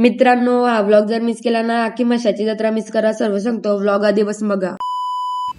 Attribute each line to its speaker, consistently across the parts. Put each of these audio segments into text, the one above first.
Speaker 1: मित्रांनो, हा व्लॉग जर मिस केला ना की मशाची जत्रा मिस करा. सर्व सांगतो, व्लॉग आधी बस बघा.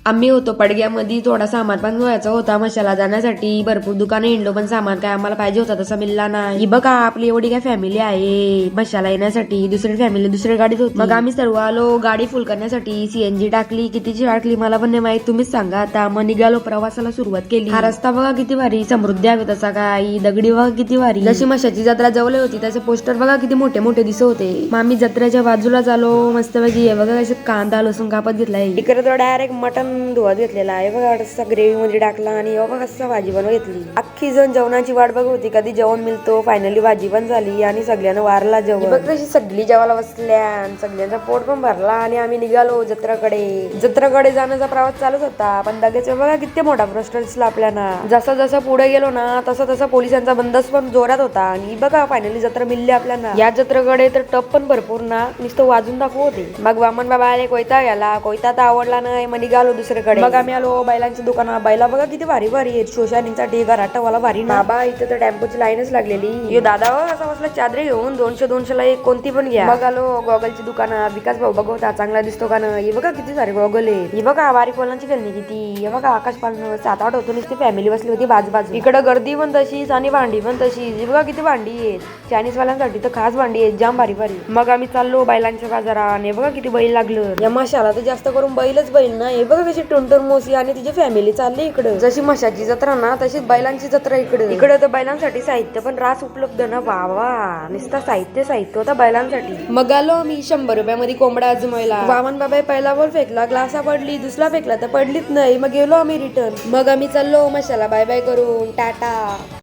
Speaker 1: आम्ही होतो पडग्यामध्ये, थोडा सामान पण घ्यायचा होता मशाला जाण्यासाठी. भरपूर दुकाने हिंडलो पण सामान काय आम्हाला पाहिजे होता तसा मिळला नाही. ही बघा आपली एवढी काय फॅमिली आहे मशाला येण्यासाठी. दुसरी फॅमिली दुसऱ्या गाडीत होती. मग आम्ही सर्व आलो गाडी फुल करण्यासाठी. सीएनजी टाकली, कितीची टाकली मला पण नाही माहित, तुम्हीच सांगा आता. मग निघालो, प्रवासाला सुरुवात केली. हा रस्ता बघा किती भारी, समृद्धी हवे तसा काही. दगडी बघा किती भारी. जशी मशाची जत्रा जवळ होती त्याचे पोस्टर बघा किती मोठे मोठे दिसत होते. मग आम्ही जत्रेच्या बाजूला झालो मस्त पैकी. हे बघा कसे कांदा लसूण कापत घेतलाय. इकडे तर डायरेक्ट मटन धुवत घेतलेला आहे बघा. कसा ग्रेव्ही मध्ये टाकला आणि बघा कसं भाजी बनवून घेतली. अख्खी जण जेवणाची वाट बघत होती कधी जेवण मिळतो. फायनली भाजी पण झाली आणि सगळ्यांना वारला जेवण. बघ कशी सगळी जेवायला बसल्या, सगळ्यांचा पोट पण भरला आणि आम्ही निघालो जत्रेकडे जाण्याचा प्रवास चालूच होता. पण लगेच बघा किती मोठा प्रश्न दिसला आपल्याला. जसं जसं पुढे गेलो ना तसं तसं पोलिसांचा बंदोबस्त पण जोरात होता. आणि बघा फायनली जत्रा मिळली आपल्याला. या जत्रेकडे तर टप पण भरपूर ना, नुसतं वाजून दाखवू होते. मग वामन बाबा आले, कोयता गेला, कोयता तर आवडला नाही. मग निघालो दुसरीकडे. मग आम्ही आलो बैलांच्या दुकानात. बैला बघा किती भारी भारी आहेत, शोषानीसाठी घराटावाला भारी ना. बाबा इथं तर टेम्पोची लाईनच लागलेली. दादा असा बसला चादरी घेऊन 200 ला एक कोणती पण घ्या. मग आलो गॉगलची दुकानात. विकास भाऊ बघवता चांगला दिसतो का ना. हे बघा किती सारे गॉगल आहे. हे बघा बारीक पोलांची खेळणी किती. हे बघा आकाश पाळणं 7-8 होतो नुसती फॅमिली बसली होती बाजू. इकडे गर्दी पण तशीच आणि भांडी पण तशीच. हे बघा किती भांडी आहेत. चायनीज वाल्यांसाठी तर खास भांडी आहेत, जाम भारी भारी. मग आम्ही चाललो बैलांच्या बाजारात. हे बघा किती बैल लागलं. या मशाला तर जास्त करून बैलच बैल ना. हे बघा कशी टुनटुन मोसी आणि तिची फॅमिली चालली इकडे. जशी मशाची जत्रा ना तशीच बैलांची जत्रा इकडे तर बैलांसाठी साहित्य पण रास उपलब्ध ना. बाबा नुसता साहित्य होता बैलांसाठी. मग आलो मी 100 रुपयामध्ये कोंबडा अजमायला. वामन बाबा पहिला बॉल फेकला, ग्लासा पडली, दुसरा फेकला तर पडलीच नाही. मग गेलो आम्ही रिटर्न. मग आम्ही चाललो मशाला बाय बाय करून टाटा.